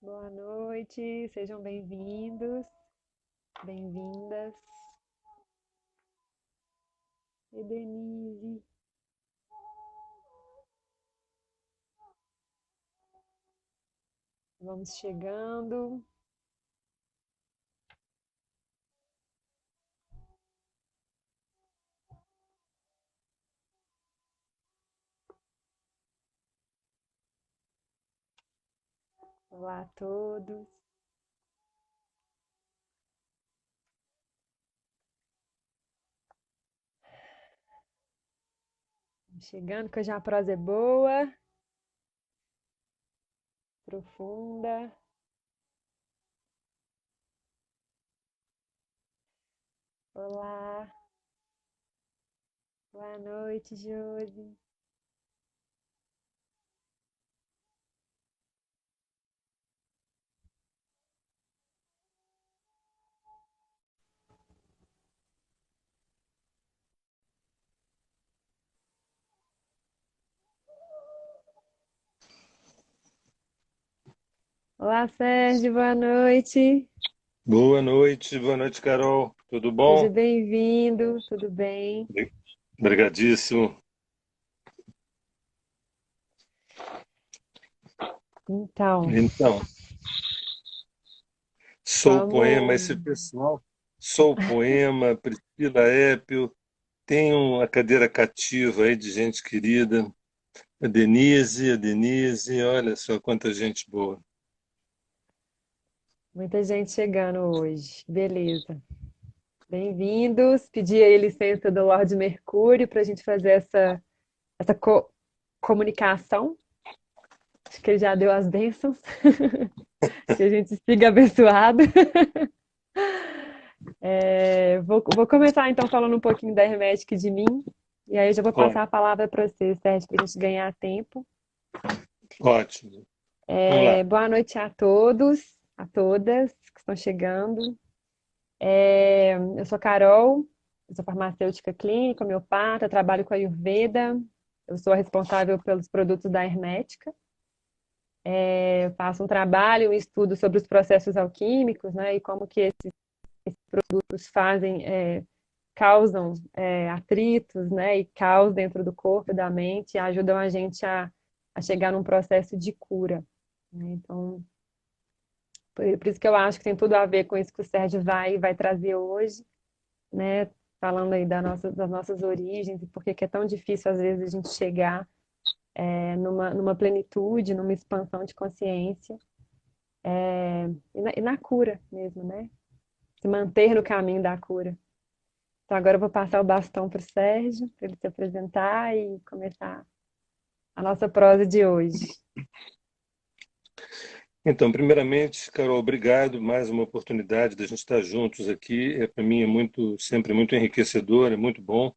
Boa noite, sejam bem-vindos, bem-vindas. E Denise, vamos chegando. Olá a todos. Vamos chegando, que hoje a prosa é boa, profunda. Olá, boa noite, Josi. Olá, Sérgio, Boa noite, Carol. Tudo seja bom? bem-vindo, tudo bem? Obrigadíssimo. Então, Então, sou o poema, vamos. esse pessoal, sou o poema, Priscila Épio, tem uma cadeira cativa aí de gente querida, a Denise, olha só quanta gente boa. Muita gente chegando hoje, beleza. Bem-vindos. Pedi aí licença do Lorde Mercúrio para a gente fazer essa comunicação. Acho que ele já deu as bênçãos. Que a gente siga abençoado. Vou começar então falando um pouquinho da Hermética e de mim. E aí eu já vou Ó, passar a palavra para você, Sérgio, para a gente ganhar tempo. ótimo. Vamos lá. Boa noite a todos, a todas que estão chegando. Eu sou Carol, eu sou farmacêutica clínica, homeopata, trabalho com a Ayurveda. Eu sou a responsável pelos produtos da Hermética. Eu faço um trabalho, um estudo sobre os processos alquímicos, né, e como que esses produtos causam atritos, né, e caos dentro do corpo e da mente, e ajudam a gente a chegar num processo de cura, né? Então, por isso que eu acho que tem tudo a ver com isso que o Sérgio vai trazer hoje, né, falando aí das nossas origens e por que é tão difícil, às vezes, a gente chegar numa plenitude, numa expansão de consciência, e na cura mesmo, né? Se manter no caminho da cura. Então, agora eu vou passar o bastão para o Sérgio, para ele se apresentar e começar a nossa prosa de hoje. Então, primeiramente, Carol, obrigado, mais uma oportunidade da gente estar juntos aqui. Para mim é sempre muito enriquecedor, é muito bom,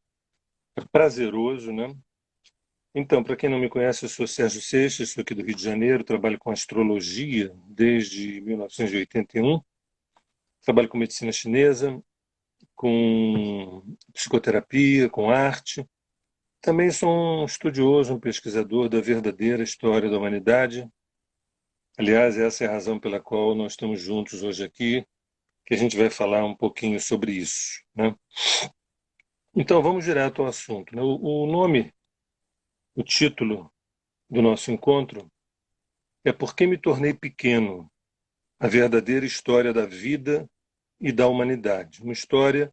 é prazeroso, né? Então, para quem não me conhece, eu sou Sérgio Seixas, sou aqui do Rio de Janeiro, trabalho com astrologia desde 1981, trabalho com medicina chinesa, com psicoterapia, com arte. Também sou um estudioso, um pesquisador da verdadeira história da humanidade. Aliás, essa é a razão pela qual nós estamos juntos hoje aqui, que a gente vai falar um pouquinho sobre isso, né? Então, vamos direto ao assunto, né? O nome, o título do nosso encontro é Por que me tornei pequeno? A verdadeira história da vida e da humanidade. Uma história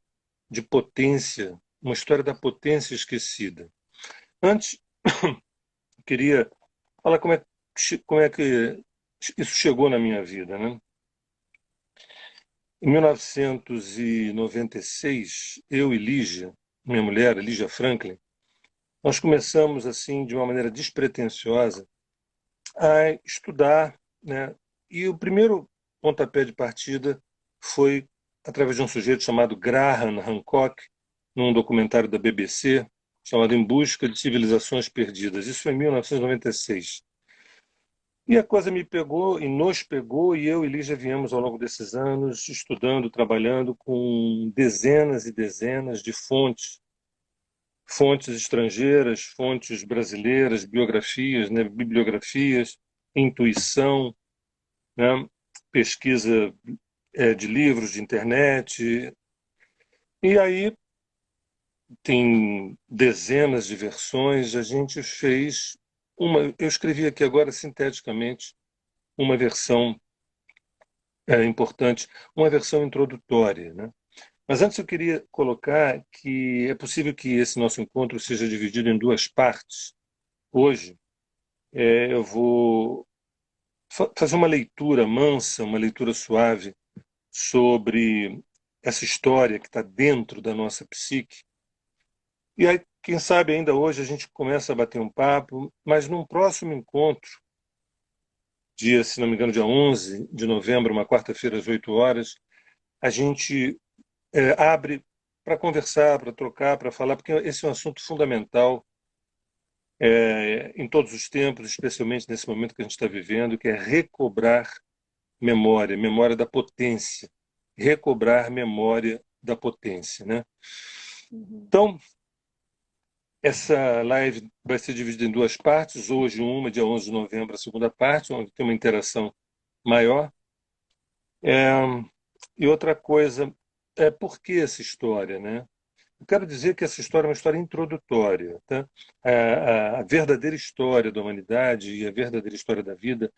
de potência, uma história da potência esquecida. Antes, eu queria falar como é que isso chegou na minha vida, né? Em 1996, eu e Lígia, minha mulher, Lígia Franklin, nós começamos assim de uma maneira despretensiosa a estudar, né? E o primeiro pontapé de partida foi através de um sujeito chamado Graham Hancock, num documentário da BBC chamado Em Busca de Civilizações Perdidas. Isso foi em 1996. E a coisa me pegou e nos pegou, e eu e Lígia viemos ao longo desses anos estudando, trabalhando com dezenas e dezenas de fontes, fontes estrangeiras, fontes brasileiras, biografias, né, bibliografias, intuição, né? Pesquisa de livros, de internet. E aí tem dezenas de versões. A gente fez uma. Eu escrevi aqui agora sinteticamente uma versão importante, uma versão introdutória, né? Mas antes eu queria colocar que é possível que esse nosso encontro seja dividido em duas partes. Hoje eu vou fazer uma leitura mansa, uma leitura suave sobre essa história que está dentro da nossa psique. E aí, quem sabe ainda hoje a gente começa a bater um papo, mas num próximo encontro, dia, se não me engano, dia 11 de novembro, uma quarta-feira às 8 horas, a gente abre para conversar, para trocar, para falar, porque esse é um assunto fundamental em todos os tempos, especialmente nesse momento que a gente está vivendo, que é recobrar memória, memória da potência, recobrar memória da potência, né? Uhum. Então, essa live vai ser dividida em duas partes, hoje uma, dia 11 de novembro, a segunda parte, onde tem uma interação maior. É, e outra coisa, por que essa história, né? Eu quero dizer que essa história é uma história introdutória, tá? A verdadeira história da humanidade e a verdadeira história da vida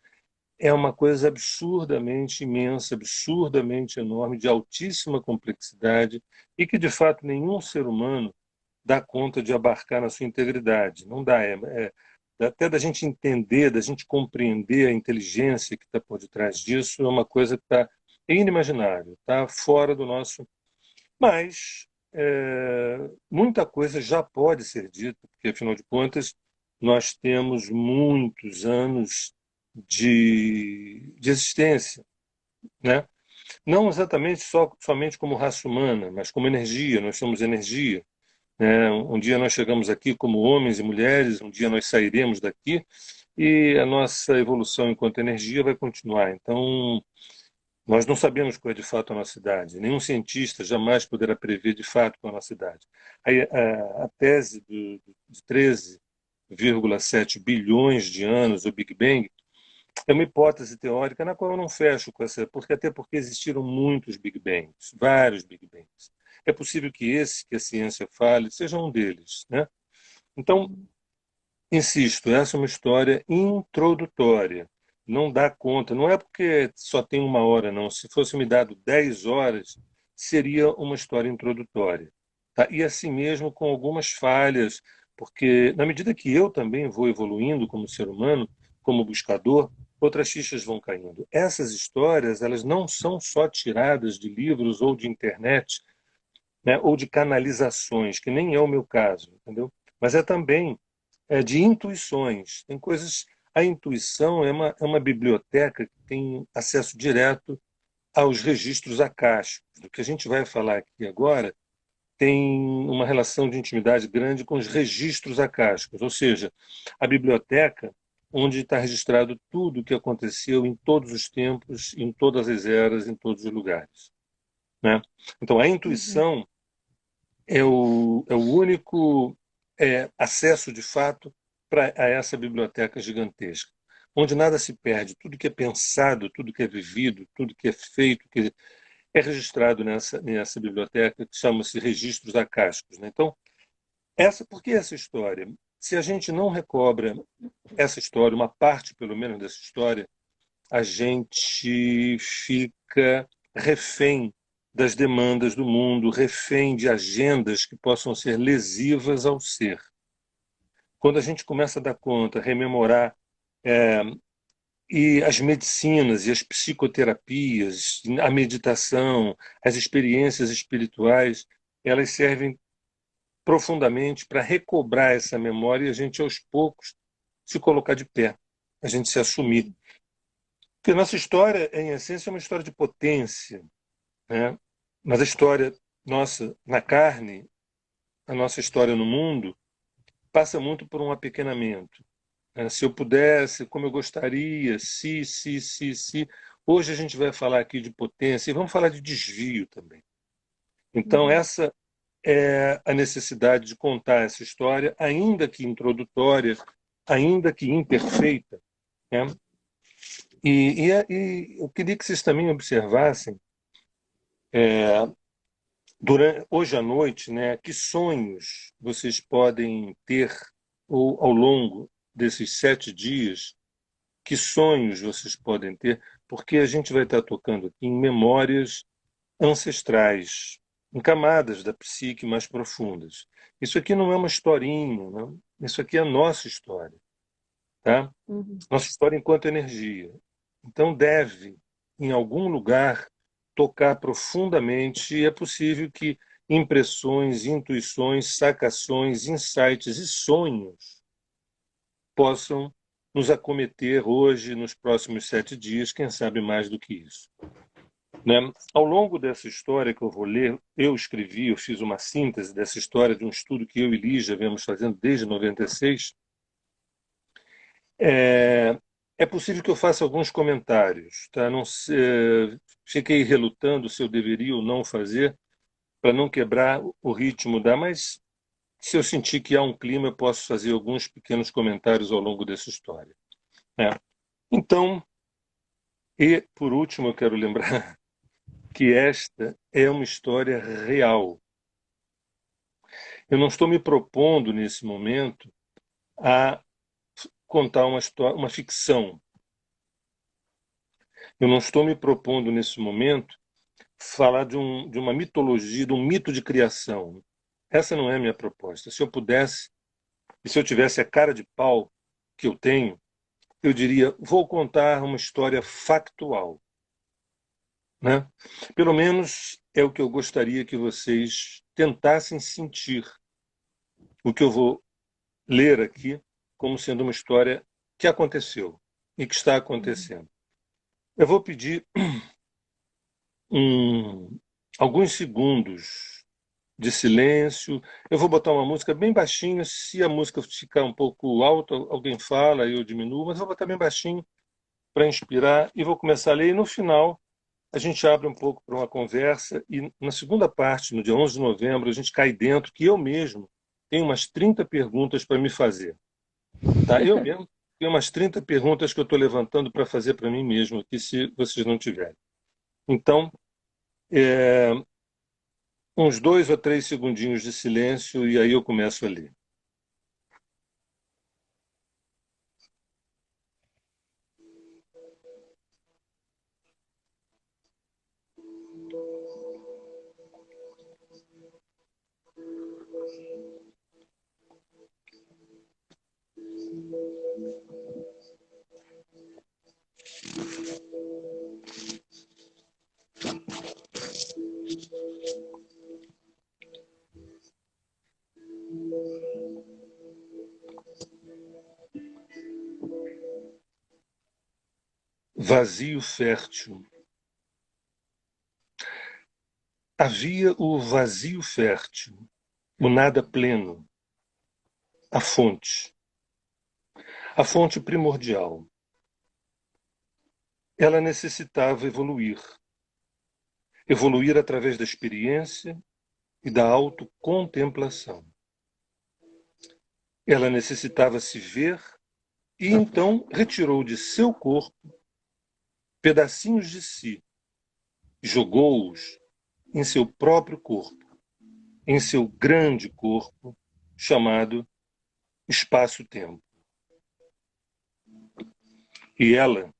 é uma coisa absurdamente imensa, absurdamente enorme, de altíssima complexidade e que, de fato, nenhum ser humano dá conta de abarcar na sua integridade. Não dá. Até da gente entender, da gente compreender a inteligência que está por detrás disso, é uma coisa que está inimaginável, está fora do nosso. Mas muita coisa já pode ser dita, porque, afinal de contas, nós temos muitos anos de existência, né? Não exatamente somente como raça humana, mas como energia. Nós somos energia. Um dia nós chegamos aqui como homens e mulheres, um dia nós sairemos daqui e a nossa evolução enquanto energia vai continuar. Então, nós não sabemos qual é de fato a nossa idade. Nenhum cientista jamais poderá prever de fato qual é a nossa idade. A tese de 13,7 bilhões de anos, o Big Bang, é uma hipótese teórica na qual eu não fecho com essa, até porque existiram muitos Big Bangs, vários Big Bangs. É possível que esse que a ciência fale seja um deles, né? Então, insisto, essa é uma história introdutória. Não dá conta, não é porque só tem uma hora, não. Se fosse me dado 10 horas, seria uma história introdutória. Tá? E assim mesmo com algumas falhas, porque na medida que eu também vou evoluindo como ser humano, como buscador, outras fichas vão caindo. Essas histórias, elas não são só tiradas de livros ou de internet, né, ou de canalizações, que nem é o meu caso, entendeu? Mas é também de intuições. Tem coisas. A intuição é uma biblioteca que tem acesso direto aos registros acásticos. O que a gente vai falar aqui agora tem uma relação de intimidade grande com os registros acásticos, ou seja, a biblioteca onde está registrado tudo o que aconteceu em todos os tempos, em todas as eras, em todos os lugares, né? Então, a Uhum. intuição é o único acesso, de fato, a essa biblioteca gigantesca, onde nada se perde, tudo que é pensado, tudo que é vivido, tudo que é feito, que é registrado nessa biblioteca, que chama-se registros acásticos, né? Então, por que essa história? Se a gente não recobra essa história, uma parte, pelo menos, dessa história, a gente fica refém das demandas do mundo, refém de agendas que possam ser lesivas ao ser. Quando a gente começa a dar conta, rememorar, é, e as medicinas e as psicoterapias, a meditação, as experiências espirituais, elas servem profundamente para recobrar essa memória e a gente, aos poucos, se colocar de pé, a gente se assumir. Porque a nossa história, em essência, é uma história de potência, né? Mas a história nossa na carne, a nossa história no mundo, passa muito por um apequenamento, né? Se eu pudesse, como eu gostaria, se. Hoje a gente vai falar aqui de potência e vamos falar de desvio também. Então, Uhum. essa é a necessidade de contar essa história, ainda que introdutória, ainda que imperfeita, né? E eu queria que vocês também observassem, hoje à noite, né, que sonhos vocês podem ter, ou ao longo desses 7 dias, que sonhos vocês podem ter, porque a gente vai estar tocando aqui em memórias ancestrais, em camadas da psique mais profundas. Isso aqui não é uma historinha, não. Isso aqui é a nossa história, tá? Uhum. Nossa história enquanto energia. Então deve, em algum lugar, tocar profundamente, e é possível que impressões, intuições, sacações, insights e sonhos possam nos acometer hoje, nos próximos 7 dias, quem sabe mais do que isso. Né? Ao longo dessa história que eu vou ler, eu fiz uma síntese dessa história de um estudo que eu e Lígia viemos fazendo desde 96. É, é possível que eu faça alguns comentários, tá? Não sei, fiquei relutando se eu deveria ou não fazer, para não quebrar o ritmo mas se eu sentir que há um clima, eu posso fazer alguns pequenos comentários ao longo dessa história, né? Então, e por último, eu quero lembrar que esta é uma história real. Eu não estou me propondo, nesse momento, a contar uma história, uma ficção. Eu não estou me propondo, nesse momento, falar de uma mitologia, de um mito de criação. Essa não é a minha proposta. Se eu pudesse, e se eu tivesse a cara de pau que eu tenho, eu diria: vou contar uma história factual. Né? Pelo menos é o que eu gostaria que vocês tentassem sentir. O que eu vou ler aqui como sendo uma história que aconteceu e que está acontecendo. Eu vou pedir um, alguns segundos de silêncio. Eu vou botar uma música bem baixinha. Se a música ficar um pouco alta, alguém fala, eu diminuo, mas eu vou botar bem baixinho para inspirar e vou começar a ler. E no final, a gente abre um pouco para uma conversa. E na segunda parte, no dia 11 de novembro, a gente cai dentro, que eu mesmo tenho umas 30 perguntas para me fazer. Tá? Eu mesmo tenho umas 30 perguntas que eu estou levantando para fazer para mim mesmo aqui, se vocês não tiverem. Então, é, uns 2 ou 3 segundinhos de silêncio e aí eu começo a ler. Vazio fértil. Havia o vazio fértil, o nada pleno, a fonte primordial. Ela necessitava evoluir através da experiência e da autocontemplação. Ela necessitava se ver e então retirou de seu corpo pedacinhos de si, jogou-os em seu próprio corpo, em seu grande corpo, chamado espaço-tempo. E ela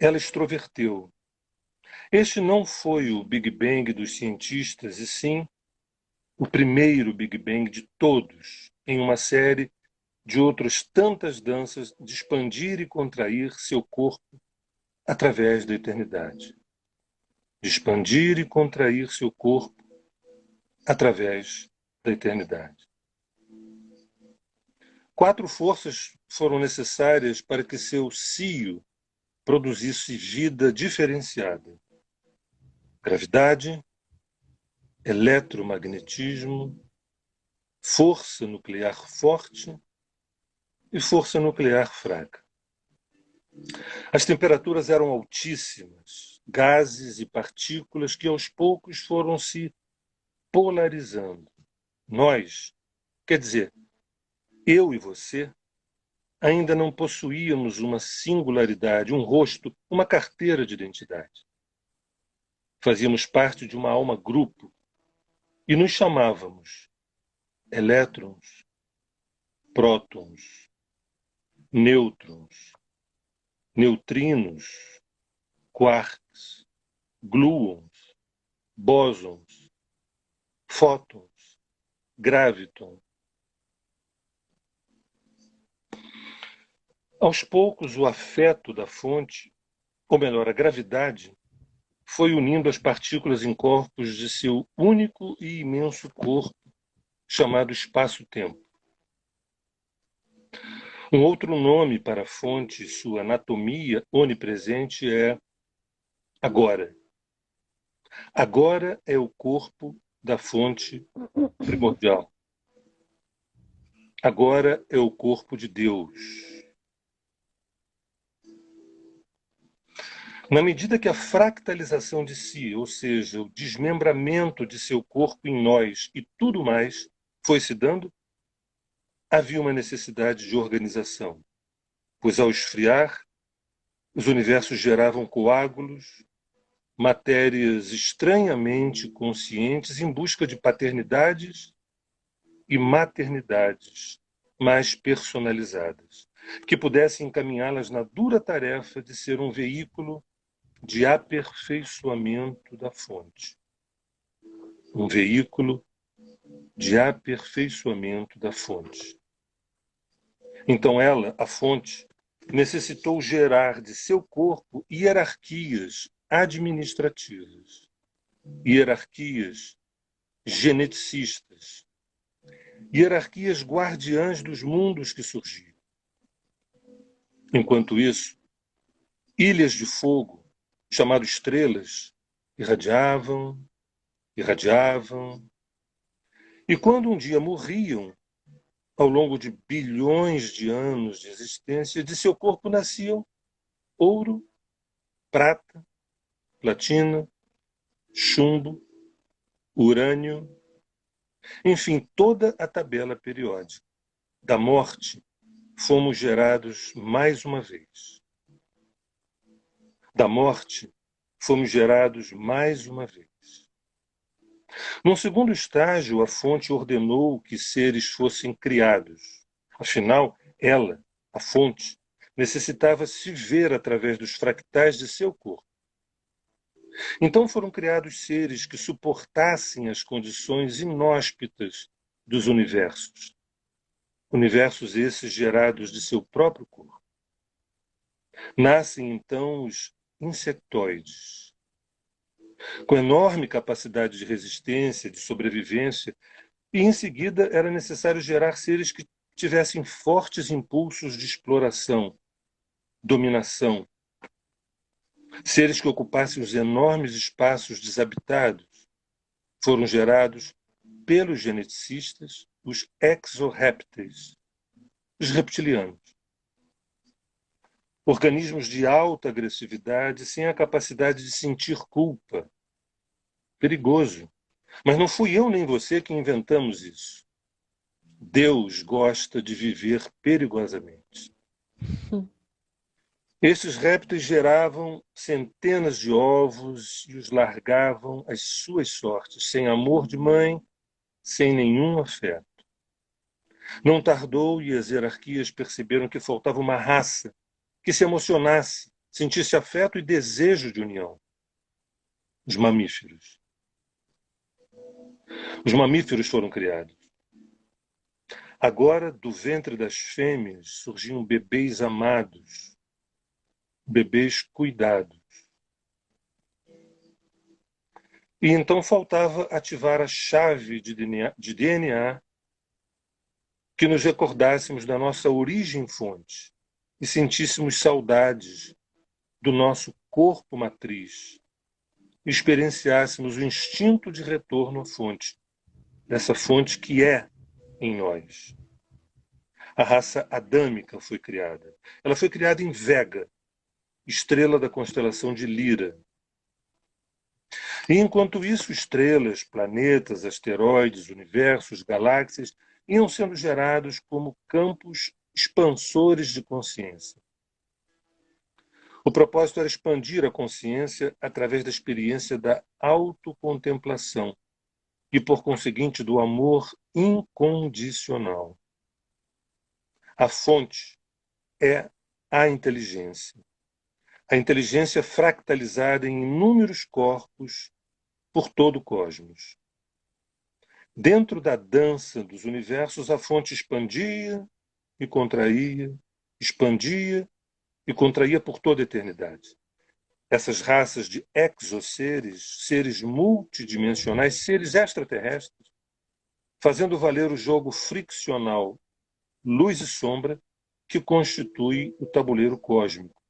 extroverteu. Este não foi o Big Bang dos cientistas, e sim o primeiro Big Bang de todos, em uma série de outras tantas danças de expandir e contrair seu corpo através da eternidade. De expandir e contrair seu corpo através da eternidade. 4 forças foram necessárias para que seu cio produzisse vida diferenciada: gravidade, eletromagnetismo, força nuclear forte e força nuclear fraca. As temperaturas eram altíssimas, gases e partículas que aos poucos foram se polarizando. Nós, quer dizer, eu e você, ainda não possuíamos uma singularidade, um rosto, uma carteira de identidade. Fazíamos parte de uma alma-grupo e nos chamávamos elétrons, prótons, nêutrons, neutrinos, quarks, gluons, bósons, fótons, gravitons. Aos poucos, o afeto da fonte, ou melhor, a gravidade, foi unindo as partículas em corpos de seu único e imenso corpo, chamado espaço-tempo. Um outro nome para a fonte e sua anatomia onipresente é agora. Agora é o corpo da fonte primordial. Agora é o corpo de Deus. Na medida que a fractalização de si, ou seja, o desmembramento de seu corpo em nós e tudo mais, foi se dando, havia uma necessidade de organização, pois ao esfriar, os universos geravam coágulos, matérias estranhamente conscientes em busca de paternidades e maternidades mais personalizadas, que pudessem encaminhá-las na dura tarefa de ser um veículo de aperfeiçoamento da fonte. Um veículo de aperfeiçoamento da fonte. Então ela, a fonte, necessitou gerar de seu corpo hierarquias administrativas, hierarquias geneticistas, hierarquias guardiãs dos mundos que surgiam. Enquanto isso, ilhas de fogo, chamadas estrelas, irradiavam, irradiavam, e quando um dia morriam, ao longo de bilhões de anos de existência, de seu corpo nasciam ouro, prata, platina, chumbo, urânio, enfim, toda a tabela periódica. Da morte, fomos gerados mais uma vez. Da morte, fomos gerados mais uma vez. Num segundo estágio, a fonte ordenou que seres fossem criados. Afinal, ela, a fonte, necessitava se ver através dos fractais de seu corpo. Então foram criados seres que suportassem as condições inóspitas dos universos. Universos esses gerados de seu próprio corpo. Nascem então os insectoides, com enorme capacidade de resistência, de sobrevivência, e em seguida era necessário gerar seres que tivessem fortes impulsos de exploração, dominação, seres que ocupassem os enormes espaços desabitados. Foram gerados pelos geneticistas os exorrépteis, os reptilianos. Organismos de alta agressividade sem a capacidade de sentir culpa. Perigoso. Mas não fui eu nem você que inventamos isso. Deus gosta de viver perigosamente. Esses répteis geravam centenas de ovos e os largavam às suas sortes, sem amor de mãe, sem nenhum afeto. Não tardou e as hierarquias perceberam que faltava uma raça que se emocionasse, sentisse afeto e desejo de união. Os mamíferos. Os mamíferos foram criados. Agora, do ventre das fêmeas, surgiam bebês amados, bebês cuidados. E então faltava ativar a chave de DNA que nos recordássemos da nossa origem-fonte e sentíssemos saudades do nosso corpo matriz, e experienciássemos o instinto de retorno à fonte, dessa fonte que é em nós. A raça adâmica foi criada. Ela foi criada em Vega, estrela da constelação de Lira. E enquanto isso, estrelas, planetas, asteroides, universos, galáxias iam sendo gerados como campos expansores de consciência. O propósito era expandir a consciência através da experiência da autocontemplação e, por conseguinte, do amor incondicional. A fonte é a inteligência. A inteligência fractalizada em inúmeros corpos por todo o cosmos. Dentro da dança dos universos, a fonte expandia e contraía, expandia e contraía por toda a eternidade. Essas raças de exoseres, seres multidimensionais, seres extraterrestres, fazendo valer o jogo friccional, luz e sombra, que constitui o tabuleiro cósmico,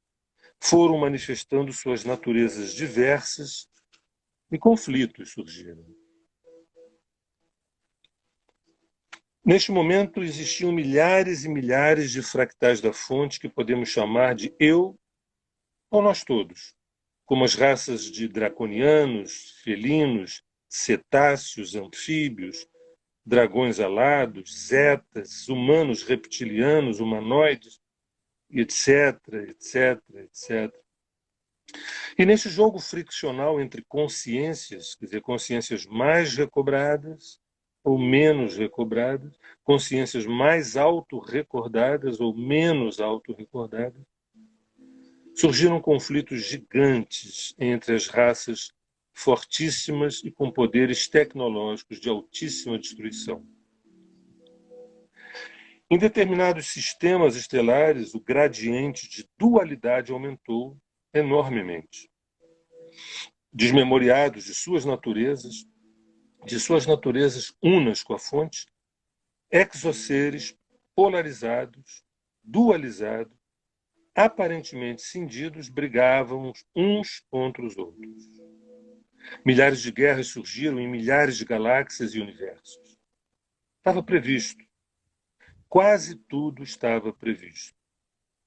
foram manifestando suas naturezas diversas e conflitos surgiram. Neste momento, existiam milhares e milhares de fractais da fonte que podemos chamar de eu ou nós todos, como as raças de draconianos, felinos, cetáceos, anfíbios, dragões alados, zetas, humanos reptilianos, humanoides, etc, etc, etc. E neste jogo friccional entre consciências, quer dizer, consciências mais recobradas ou menos recobradas, consciências mais autorrecordadas ou menos autorrecordadas, surgiram conflitos gigantes entre as raças fortíssimas e com poderes tecnológicos de altíssima destruição. Em determinados sistemas estelares, o gradiente de dualidade aumentou enormemente. Desmemoriados de suas naturezas unas com a fonte, exoseres polarizados, dualizados, aparentemente cindidos, brigavam uns contra os outros. Milhares de guerras surgiram em milhares de galáxias e universos. Estava previsto. Quase tudo estava previsto.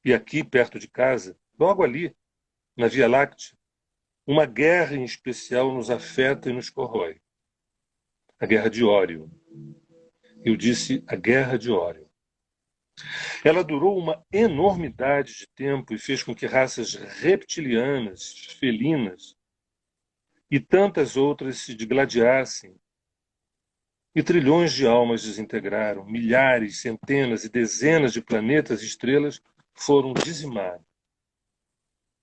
E aqui, perto de casa, logo ali, na Via Láctea, uma guerra em especial nos afeta e nos corrói. A Guerra de Órion. Eu disse a Guerra de Órion. Ela durou uma enormidade de tempo e fez com que raças reptilianas, felinas e tantas outras se digladiassem. E trilhões de almas desintegraram, milhares, centenas e dezenas de planetas e estrelas foram dizimados.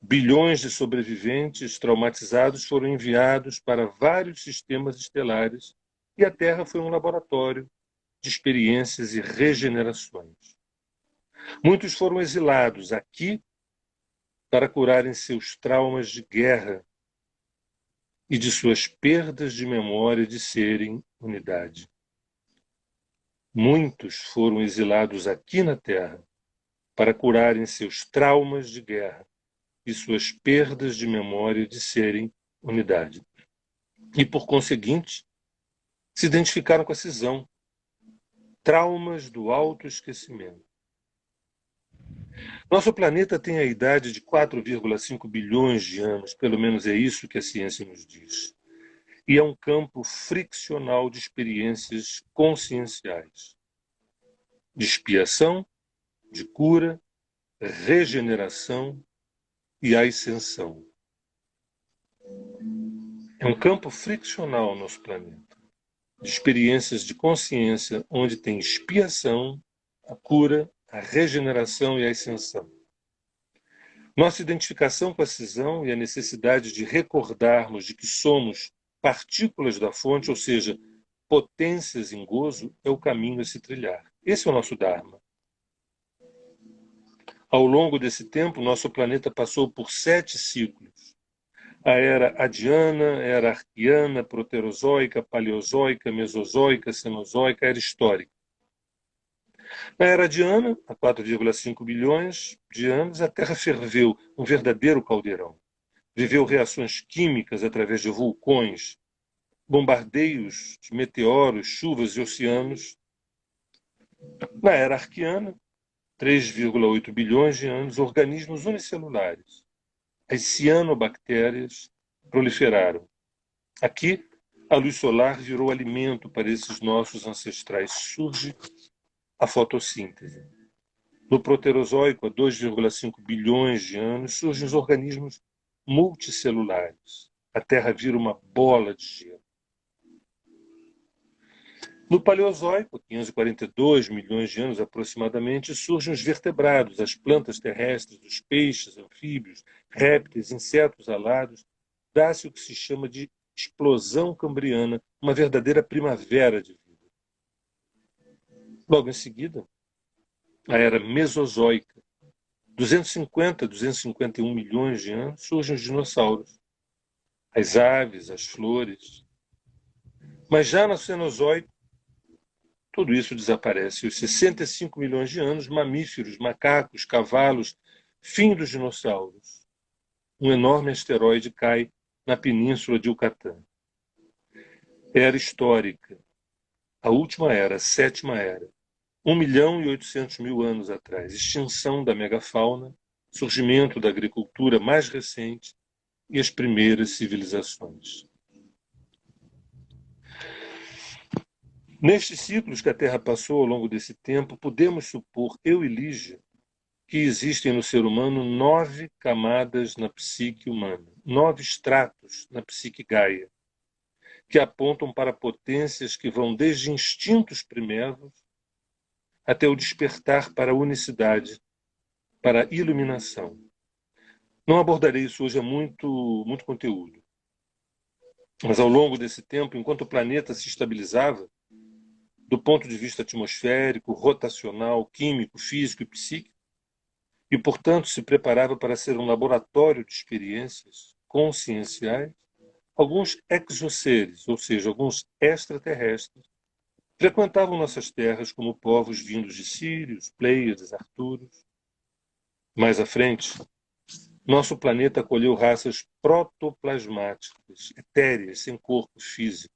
Bilhões de sobreviventes traumatizados foram enviados para vários sistemas estelares e a Terra foi um laboratório de experiências e regenerações. Muitos foram exilados aqui para curarem seus traumas de guerra e de suas perdas de memória de serem unidade. Muitos foram exilados aqui na Terra para curarem seus traumas de guerra e suas perdas de memória de serem unidade. E, por conseguinte, se identificaram com a cisão, traumas do autoesquecimento. Nosso planeta tem a idade de 4,5 bilhões de anos, pelo menos é isso que a ciência nos diz. E é um campo friccional de experiências conscienciais, de expiação, de cura, regeneração e ascensão. É um campo friccional nosso planeta, de experiências de consciência onde tem expiação, a cura, a regeneração e a ascensão. Nossa identificação com a cisão e a necessidade de recordarmos de que somos partículas da fonte, ou seja, potências em gozo, é o caminho a se trilhar. Esse é o nosso Dharma. Ao longo desse tempo, nosso planeta passou por 7 ciclos. A era adiana, era arquiana, proterozoica, paleozoica, mesozoica, cenozoica, era histórica. Na era adiana, há 4,5 bilhões de anos, a Terra ferveu, um verdadeiro caldeirão. Viveu reações químicas através de vulcões, bombardeios de meteoros, chuvas e oceanos. Na era arquiana, 3,8 bilhões de anos, organismos unicelulares, as cianobactérias, proliferaram. Aqui, a luz solar virou alimento para esses nossos ancestrais. Surge a fotossíntese. No Proterozoico, há 2,5 bilhões de anos, surgem os organismos multicelulares. A Terra vira uma bola de gelo. No Paleozoico, 542 milhões de anos aproximadamente, surgem os vertebrados, as plantas terrestres, os peixes, anfíbios, répteis, insetos alados. Dá-se o que se chama de explosão cambriana, uma verdadeira primavera de vida. Logo em seguida, a Era Mesozoica. 250, 251 milhões de anos, surgem os dinossauros, as aves, as flores. Mas já no Cenozoico, tudo isso desaparece. Os 65 milhões de anos, mamíferos, macacos, cavalos, fim dos dinossauros. Um enorme asteroide cai na península de Yucatán. Era histórica. A última era, a sétima era. 1.800.000 anos atrás. Extinção da megafauna, surgimento da agricultura mais recente e as primeiras civilizações. Nestes ciclos que a Terra passou ao longo desse tempo, podemos supor, eu e Lígia, que existem no ser humano 9 camadas na psique humana, 9 estratos na psique Gaia, que apontam para potências que vão desde instintos primeiros até o despertar para a unicidade, para a iluminação. Não abordarei isso hoje, é muito conteúdo. Mas ao longo desse tempo, enquanto o planeta se estabilizava, do ponto de vista atmosférico, rotacional, químico, físico e psíquico, e, portanto, se preparava para ser um laboratório de experiências conscienciais, alguns exoseres, ou seja, alguns extraterrestres, frequentavam nossas terras como povos vindos de Sírios, Pleiades, Arturos. Mais à frente, nosso planeta acolheu raças protoplasmáticas, etéreas, sem corpo físico,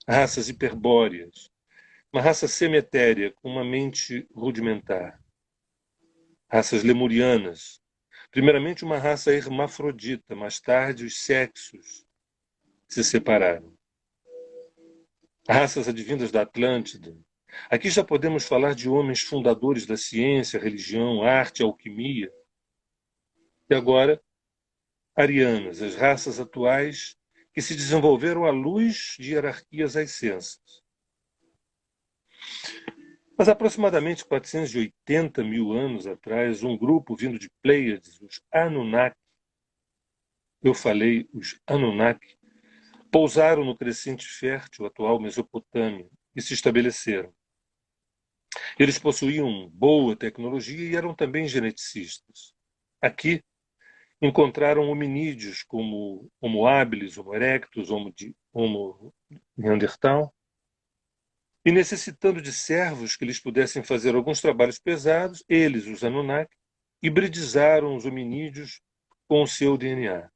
raças hiperbóreas, uma raça semi-etérea com uma mente rudimentar, raças lemurianas, primeiramente uma raça hermafrodita, mais tarde os sexos se separaram. Raças advindas da Atlântida. Aqui já podemos falar de homens fundadores da ciência, religião, arte, alquimia. E agora, arianas, as raças atuais que se desenvolveram à luz de hierarquias ascensas. Mas aproximadamente 480.000 anos atrás, um grupo vindo de Pleiades, os Anunnaki, eu falei os Anunnaki, pousaram no crescente fértil, atual Mesopotâmia, e se estabeleceram. Eles possuíam boa tecnologia e eram também geneticistas. Aqui encontraram hominídeos como Homo habilis, Homo erectus, Homo neandertal, e necessitando de servos que lhes pudessem fazer alguns trabalhos pesados, eles, os Anunnaki, hibridizaram os hominídeos com o seu DNA.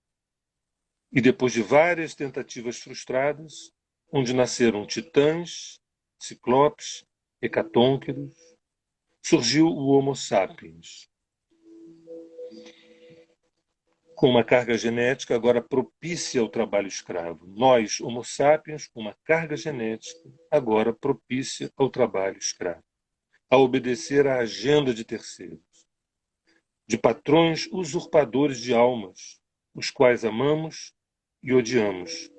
E depois de várias tentativas frustradas, onde nasceram titãs, ciclopes, hecatônquiros, surgiu o Homo sapiens, com uma carga genética agora propícia ao trabalho escravo. Nós, Homo sapiens, com uma carga genética agora propícia ao trabalho escravo, a obedecer à agenda de terceiros, de patrões usurpadores de almas, os quais amamos e odiamos,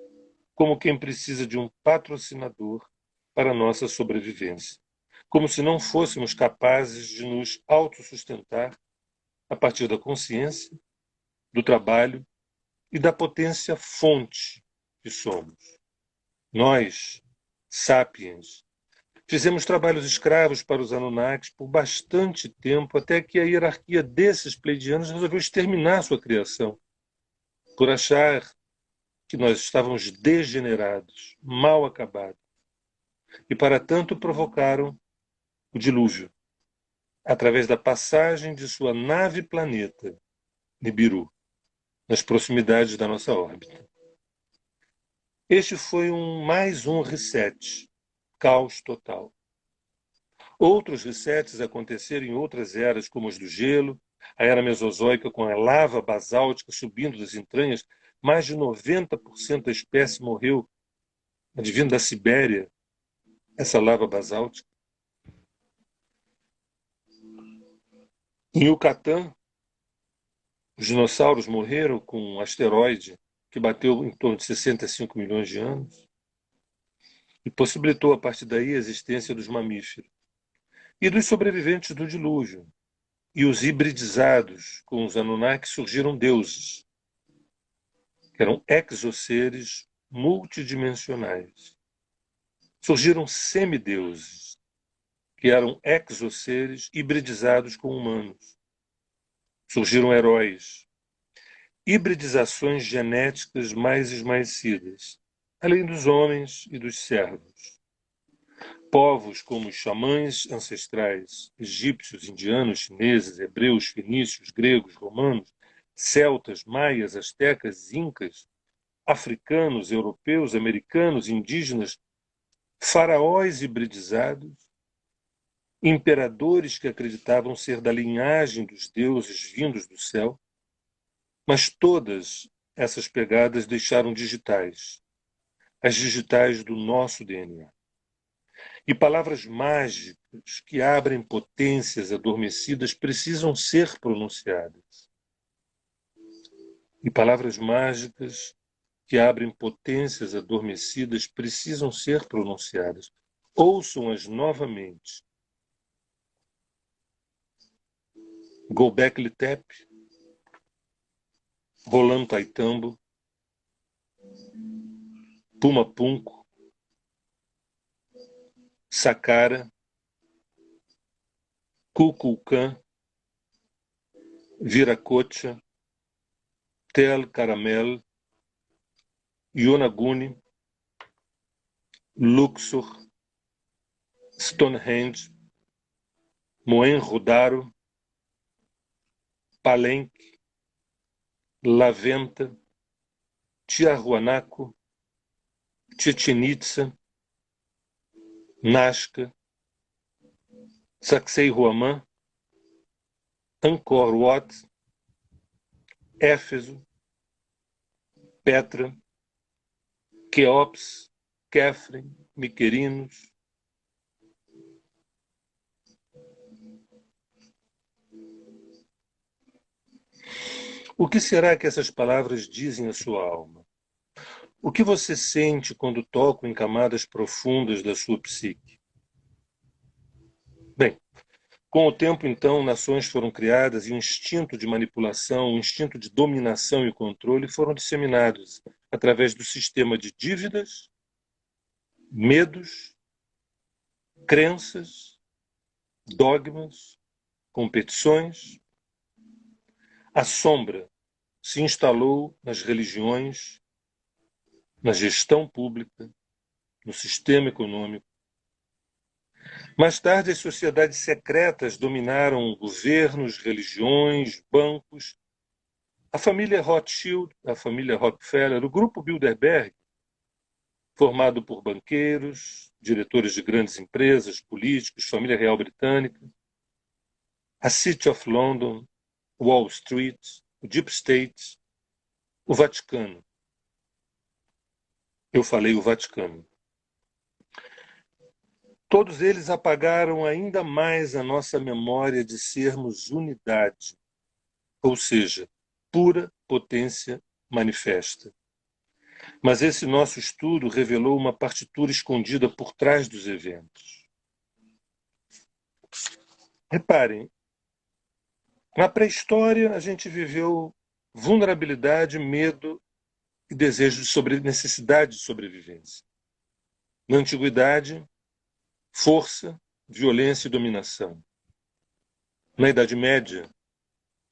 como quem precisa de um patrocinador para a nossa sobrevivência, como se não fôssemos capazes de nos autossustentar a partir da consciência, do trabalho e da potência fonte que somos. Nós, sapiens, fizemos trabalhos escravos para os Anunnakis por bastante tempo, até que a hierarquia desses pleidianos resolveu exterminar sua criação, por achar que nós estávamos degenerados, mal acabados, e para tanto provocaram o dilúvio, através da passagem de sua nave-planeta, Nibiru, nas proximidades da nossa órbita. Este foi mais um reset, caos total. Outros resets aconteceram em outras eras, como as do gelo, a era mesozoica com a lava basáltica subindo das entranhas, mais de 90% da espécie morreu, advindo da Sibéria, essa lava basáltica. Em Yucatán, os dinossauros morreram com um asteroide que bateu em torno de 65 milhões de anos e possibilitou, a partir daí, a existência dos mamíferos e dos sobreviventes do dilúvio. E os hibridizados com os Anunnaki surgiram deuses, que eram exoseres multidimensionais. Surgiram semideuses, que eram exoseres hibridizados com humanos. Surgiram heróis, hibridizações genéticas mais esmaecidas, além dos homens e dos servos. Povos como os xamãs ancestrais, egípcios, indianos, chineses, hebreus, fenícios, gregos, romanos, celtas, maias, astecas, incas, africanos, europeus, americanos, indígenas, faraós hibridizados, imperadores que acreditavam ser da linhagem dos deuses vindos do céu, mas todas essas pegadas deixaram digitais, as digitais do nosso DNA. E palavras mágicas que abrem potências adormecidas precisam ser pronunciadas. E palavras mágicas que abrem potências adormecidas precisam ser pronunciadas. Ouçam-as novamente. Gobekli Tepe, Ollantaytambo, Pumapunku, Saqqara, Kukulkan, Viracocha, Tel Caramel, Yonaguni, Luxor, Stonehenge, Mohenjo-Daro, Palenque, La Venta, Tiahuanaco, Chichén Itzá, Nazca, Sacsayhuamán, Angkor Wat, Éfeso, Petra, Quéops, Quéfren, Miquerinos. O que será que essas palavras dizem à sua alma? O que você sente quando tocam em camadas profundas da sua psique? Bem, com o tempo, então, nações foram criadas e o instinto de manipulação, o instinto de dominação e controle foram disseminados através do sistema de dívidas, medos, crenças, dogmas, competições. A sombra se instalou nas religiões, na gestão pública, no sistema econômico. Mais tarde, as sociedades secretas dominaram governos, religiões, bancos. A família Rothschild, a família Rockefeller, o grupo Bilderberg, formado por banqueiros, diretores de grandes empresas, políticos, família real britânica, a City of London, Wall Street, o Deep State, o Vaticano. Eu falei o Vaticano. Todos eles apagaram ainda mais a nossa memória de sermos unidade, ou seja, pura potência manifesta. Mas esse nosso estudo revelou uma partitura escondida por trás dos eventos. Reparem, na pré-história a gente viveu vulnerabilidade, medo e desejo de necessidade de sobrevivência. Na antiguidade, força, violência e dominação. Na Idade Média,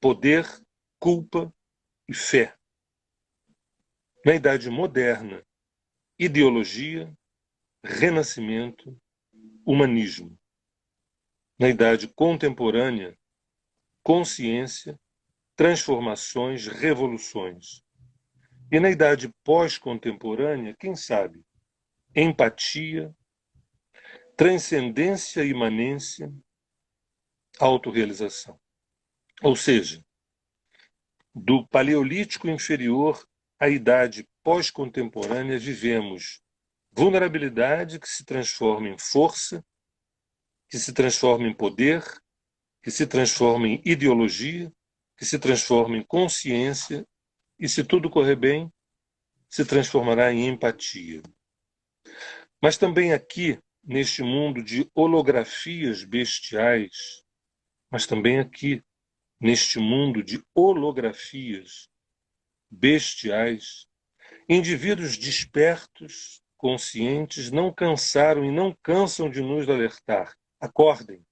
poder, culpa e fé. Na Idade Moderna, ideologia, renascimento, humanismo. Na Idade Contemporânea, consciência, transformações, revoluções. E na Idade Pós-Contemporânea, quem sabe, empatia, transcendência e imanência, autorrealização. Ou seja, do Paleolítico inferior à Idade Pós-Contemporânea, vivemos vulnerabilidade que se transforma em força, que se transforma em poder, que se transforma em ideologia, que se transforma em consciência e, se tudo correr bem, se transformará em empatia. Mas também aqui, neste mundo de holografias bestiais, mas também aqui, neste mundo de holografias bestiais, indivíduos despertos, conscientes, não cansaram e não cansam de nos alertar. Acordem.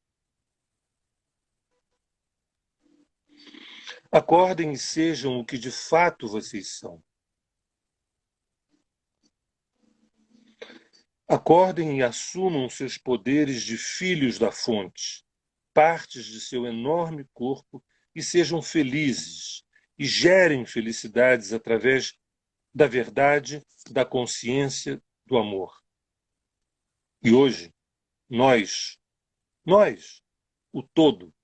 Acordem e sejam o que de fato vocês são. Acordem e assumam seus poderes de filhos da fonte, partes de seu enorme corpo, e sejam felizes, e gerem felicidades através da verdade, da consciência, do amor. E hoje, nós, o todo,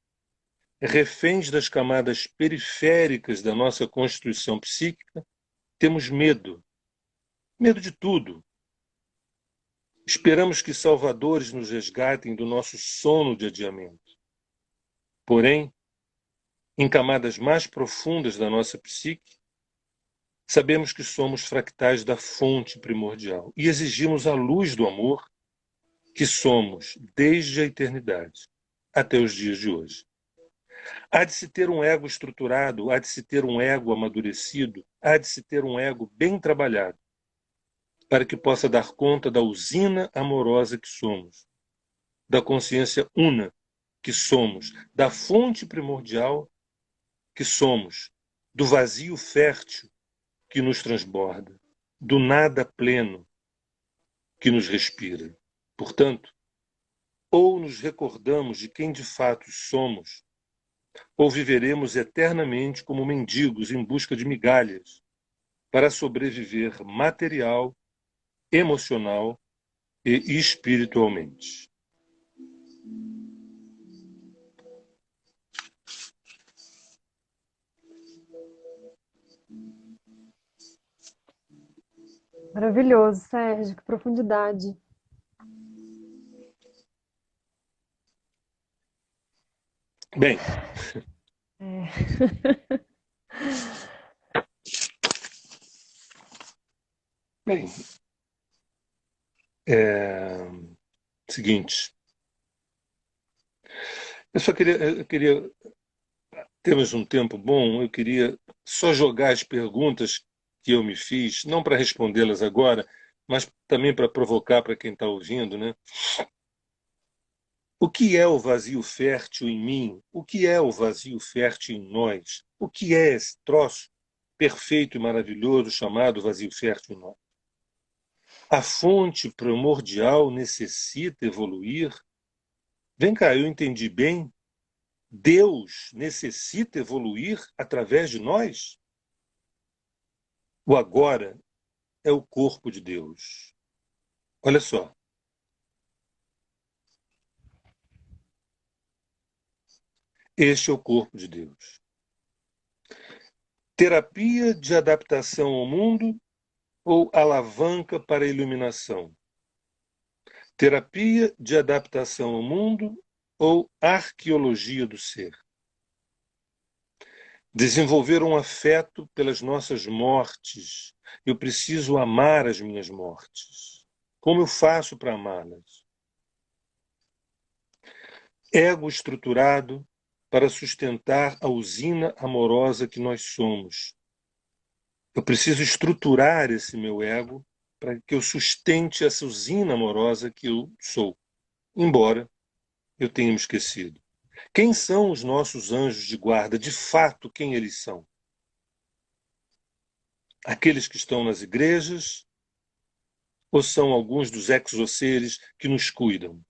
reféns das camadas periféricas da nossa constituição psíquica, temos medo de tudo. Esperamos que salvadores nos resgatem do nosso sono de adiamento. Porém, em camadas mais profundas da nossa psique, sabemos que somos fractais da fonte primordial e exigimos a luz do amor que somos desde a eternidade até os dias de hoje. Há de se ter um ego estruturado, há de se ter um ego amadurecido, há de se ter um ego bem trabalhado, para que possa dar conta da usina amorosa que somos, da consciência una que somos, da fonte primordial que somos, do vazio fértil que nos transborda, do nada pleno que nos respira. Portanto, ou nos recordamos de quem de fato somos, ou viveremos eternamente como mendigos em busca de migalhas para sobreviver material, emocional e espiritualmente. Maravilhoso, Sérgio, que profundidade. Bem, bem, seguinte, eu queria, temos um tempo bom, eu queria só jogar as perguntas que eu me fiz, não para respondê-las agora, mas também para provocar para quem está ouvindo, né? O que é o vazio fértil em mim? O que é o vazio fértil em nós? O que é esse troço perfeito e maravilhoso chamado vazio fértil em nós? A fonte primordial necessita evoluir? Vem cá, eu entendi bem? Deus necessita evoluir através de nós? O agora é o corpo de Deus. Olha só. Este é o corpo de Deus. Terapia de adaptação ao mundo ou alavanca para a iluminação? Terapia de adaptação ao mundo ou arqueologia do ser? Desenvolver um afeto pelas nossas mortes. Eu preciso amar as minhas mortes. Como eu faço para amá-las? Ego estruturado para sustentar a usina amorosa que nós somos. Eu preciso estruturar esse meu ego para que eu sustente essa usina amorosa que eu sou, embora eu tenha me esquecido. Quem são os nossos anjos de guarda? De fato, quem eles são? Aqueles que estão nas igrejas ou são alguns dos exoseres que nos cuidam?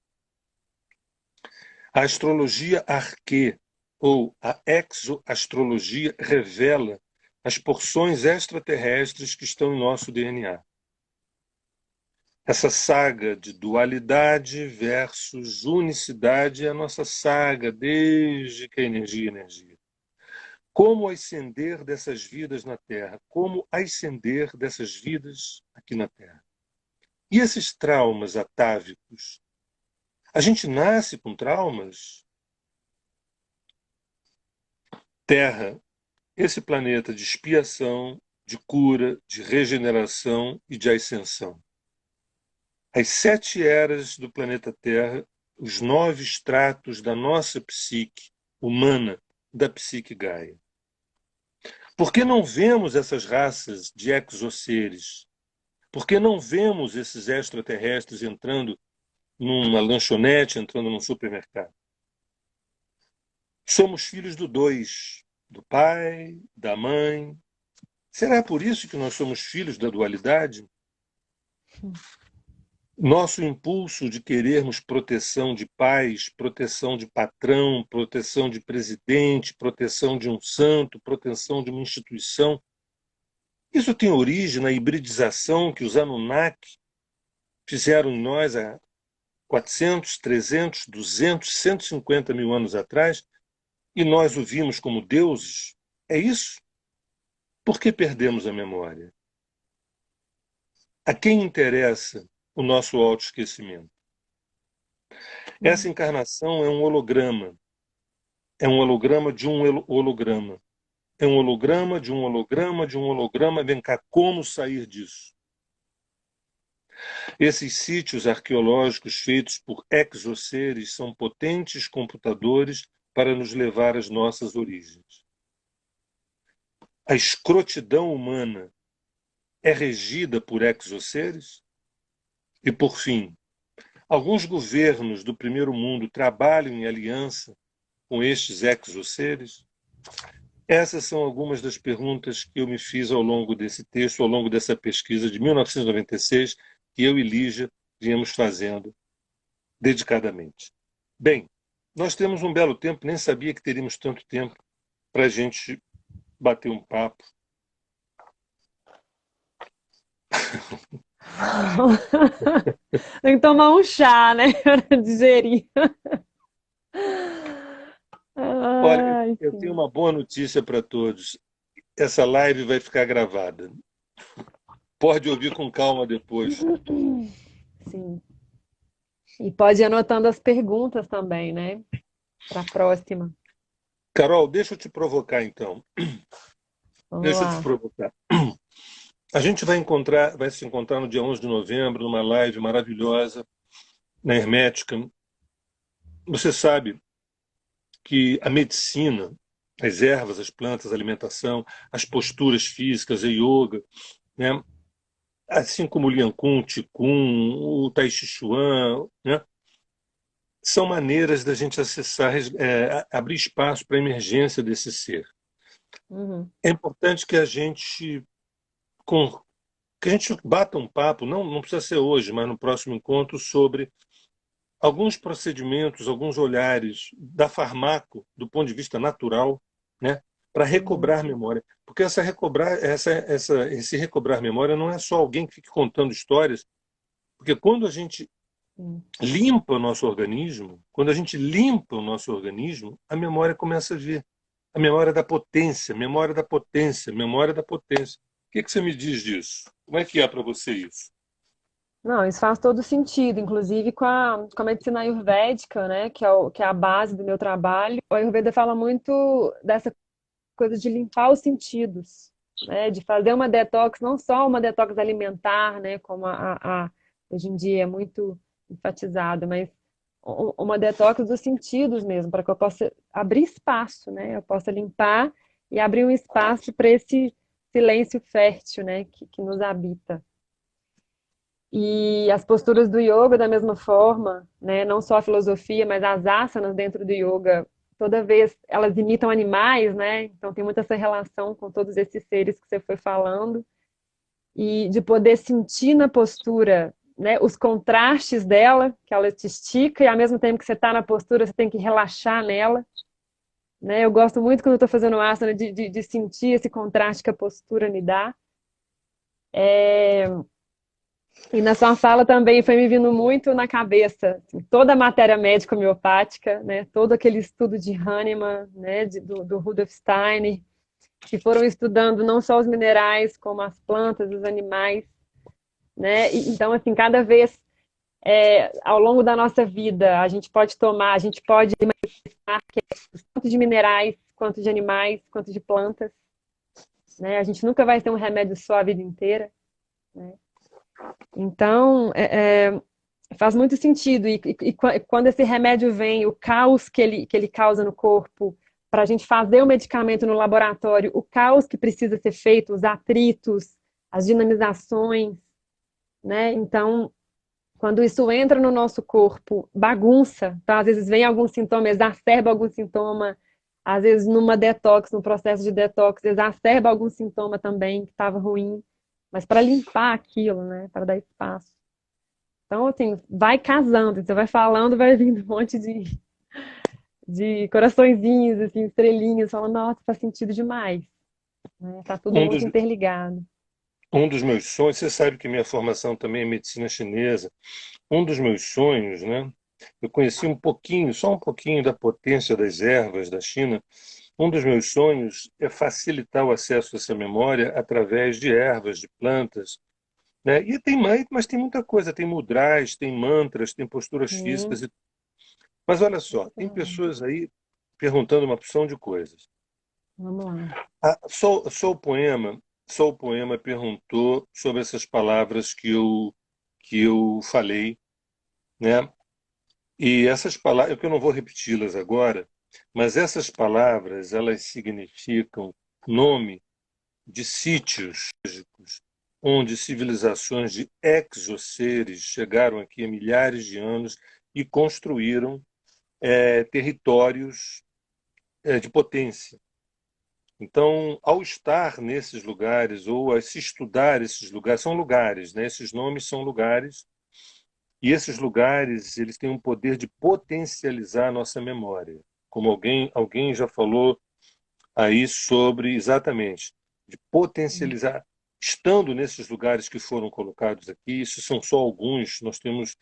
A astrologia arquê ou a exoastrologia revela as porções extraterrestres que estão em nosso DNA. Essa saga de dualidade versus unicidade é a nossa saga desde que a energia é energia. Como ascender dessas vidas na Terra? Como ascender dessas vidas aqui na Terra? E esses traumas atávicos? A gente nasce com traumas? Terra, esse planeta de expiação, de cura, de regeneração e de ascensão. As 7 eras do planeta Terra, os 9 estratos da nossa psique humana, da psique Gaia. Por que não vemos essas raças de exoseres? Por que não vemos esses extraterrestres entrando numa lanchonete, entrando num supermercado? Somos filhos do dois, do pai, da mãe. Será por isso que nós somos filhos da dualidade? Nosso impulso de querermos proteção de pais, proteção de patrão, proteção de presidente, proteção de um santo, proteção de uma instituição, isso tem origem na hibridização que os Anunnaki fizeram em nós há 400, 300, 200, 150 mil anos atrás, e nós o vimos como deuses? É isso? Por que perdemos a memória? A quem interessa o nosso autoesquecimento? Essa encarnação é um holograma. É um holograma de um holograma. É um holograma de um holograma de um holograma. Vem cá, como sair disso? Esses sítios arqueológicos feitos por exoseres são potentes computadores para nos levar às nossas origens. A escrotidão humana é regida por exoseres? E, por fim, alguns governos do primeiro mundo trabalham em aliança com estes exoseres? Essas são algumas das perguntas que eu me fiz ao longo desse texto, ao longo dessa pesquisa de 1996, que eu e Lígia viemos fazendo dedicadamente. Bem, nós temos um belo tempo, nem sabia que teríamos tanto tempo para a gente bater um papo. Tem que tomar um chá, né, para digerir. Olha, Ai, eu tenho sim. uma boa notícia para todos. Essa live vai ficar gravada. Pode ouvir com calma depois. Sim. E pode ir anotando as perguntas também, né? Para a próxima. Carol, deixa eu te provocar então. Vamos Deixa eu te lá. provocar. A gente vai se encontrar no dia 11 de novembro, numa live maravilhosa na Hermética. Você sabe que a medicina, as ervas, as plantas, a alimentação, as posturas físicas, a yoga, né? Assim como o Lian Kun, o Qigong, o Tai Chi Chuan, né? São maneiras da gente acessar, abrir espaço para a emergência desse ser. Uhum. É importante que com, que a gente bata um papo, não precisa ser hoje, mas no próximo encontro, sobre alguns procedimentos, alguns olhares da farmaco, do ponto de vista natural, né, para Uhum. recobrar memória. Porque esse recobrar memória não é só alguém que fique contando histórias, porque quando a gente Sim. limpa o nosso organismo, quando a gente limpa o nosso organismo, a memória começa a vir. A memória da potência, memória da potência, memória da potência. O que você me diz disso? Como é que é para você isso? Não, isso faz todo sentido, inclusive com a medicina ayurvédica, né, que é a base do meu trabalho. O Ayurveda fala muito dessa coisa de limpar os sentidos, né, de fazer uma detox, não só uma detox alimentar, né, como hoje em dia é muito enfatizado, mas uma detox dos sentidos mesmo, para que eu possa abrir espaço, né, eu possa limpar e abrir um espaço para esse silêncio fértil, né, que nos habita. E as posturas do yoga, da mesma forma, né? Não só a filosofia, mas as asanas dentro do yoga, toda vez elas imitam animais, né? Então tem muito essa relação com todos esses seres que você foi falando. E de poder sentir na postura, né, os contrastes dela, que ela te estica, e ao mesmo tempo que você está na postura, você tem que relaxar nela. Né? Eu gosto muito quando eu estou fazendo asana de sentir esse contraste que a postura me dá. E na sua fala também foi me vindo muito na cabeça assim, toda a matéria médica homeopática, né, todo aquele estudo de Hahnemann, né, do Rudolf Steiner, que foram estudando não só os minerais, como as plantas, os animais, né? E, então, assim, cada vez ao longo da nossa vida, a gente pode tomar, a gente pode manifestar tanto de minerais, quanto de animais, quanto de plantas, né? A gente nunca vai ter um remédio só a vida inteira, né? Então, faz muito sentido. E quando esse remédio vem, o caos que ele causa no corpo, para a gente fazer o medicamento no laboratório, o caos que precisa ser feito, os atritos, as dinamizações, né? Então, quando isso entra no nosso corpo, bagunça. Então, às vezes vem algum sintoma, exacerba algum sintoma, às vezes numa detox, no processo de detox, exacerba algum sintoma também que estava ruim, mas para limpar aquilo, né? Para dar espaço. Então, assim, vai casando, você vai falando, vai vindo um monte de coraçõezinhos, assim, estrelinhas, falando, nossa, faz sentido demais, né? Tá tudo Um muito dos, interligado. um dos meus sonhos, você sabe que minha formação também é medicina chinesa. Um dos meus sonhos, né? Eu conheci um pouquinho, só um pouquinho da potência das ervas da China. Um dos meus sonhos é facilitar o acesso a essa memória através de ervas, de plantas, né? E tem mais, mas tem muita coisa, tem mudras, tem mantras, tem posturas Sim, físicas. Mas olha só, tem legal. pessoas aí perguntando uma porção de coisas. Vamos lá. Sou o Poema perguntou sobre essas palavras que eu falei, né? E essas palavras, que eu não vou repeti-las agora, mas essas palavras, elas significam nome de sítios onde civilizações de exoseres chegaram aqui há milhares de anos e construíram territórios de potência. Então, ao estar nesses lugares ou a se estudar esses lugares, são lugares, né? Esses nomes são lugares e esses lugares eles têm um poder de potencializar a nossa memória. Como alguém já falou aí sobre exatamente de potencializar, estando nesses lugares que foram colocados aqui, isso são só alguns, nós temos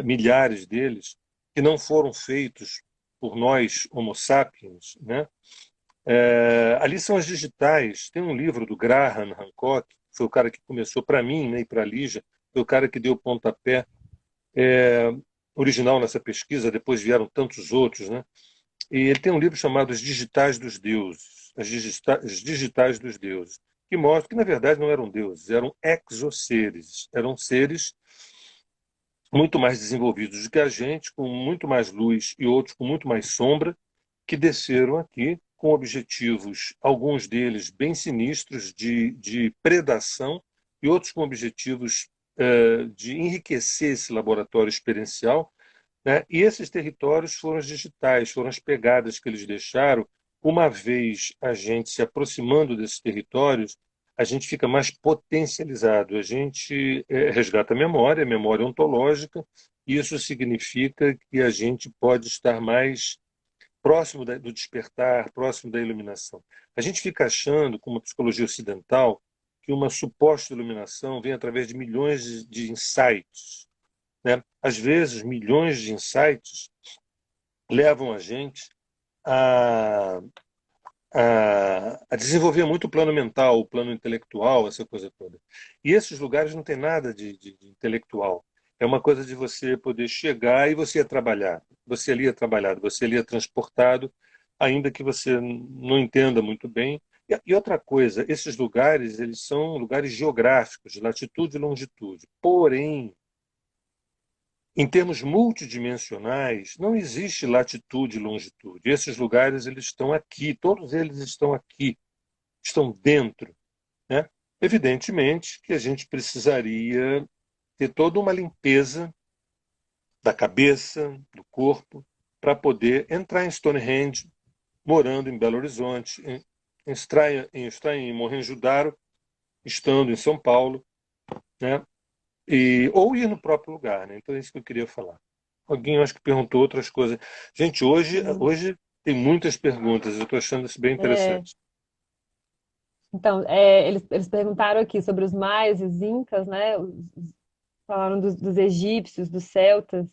milhares deles que não foram feitos por nós, Homo sapiens, né? Ali são as digitais. Tem um livro do Graham Hancock, que foi o cara que começou para mim, né, e para a Lígia, foi o cara que deu o pontapé original nessa pesquisa, depois vieram tantos outros, né? E ele tem um livro chamado Os Digitais dos Deuses, as digitais dos deuses, que mostra que, na verdade, não eram deuses, eram exoseres, eram seres muito mais desenvolvidos do que a gente, com muito mais luz e outros com muito mais sombra, que desceram aqui com objetivos, alguns deles bem sinistros, de predação, e outros com objetivos de enriquecer esse laboratório experiencial, né? E esses territórios foram os digitais, foram as pegadas que eles deixaram. Uma vez a gente se aproximando desses territórios, a gente fica mais potencializado, a gente resgata a memória ontológica, e isso significa que a gente pode estar mais próximo do despertar, próximo da iluminação. A gente fica achando, como a psicologia ocidental, que uma suposta iluminação vem através de milhões de insights, né? Às vezes, milhões de insights levam a gente a, a desenvolver muito o plano mental, o plano intelectual, essa coisa toda. E esses lugares não tem nada de intelectual. É uma coisa de você poder chegar e você ia trabalhar. Você ali ia trabalhado, você ali ia transportado, ainda que você não entenda muito bem. E outra coisa, esses lugares, eles são lugares geográficos, de latitude e longitude. Porém, em termos multidimensionais, não existe latitude e longitude. Esses lugares eles estão aqui, todos eles estão aqui, estão dentro, né? Evidentemente que a gente precisaria ter toda uma limpeza da cabeça, do corpo, para poder entrar em Stonehenge, morando em Belo Horizonte, em Mohenjo-Daro, estando em São Paulo, né? Ou ir no próprio lugar, né? Então é isso que eu queria falar. Alguém acho que perguntou outras coisas. Gente, Sim. hoje tem muitas perguntas, eu estou achando isso bem É, interessante. então, eles perguntaram aqui sobre os maias e os incas, né? Falaram dos egípcios, dos celtas,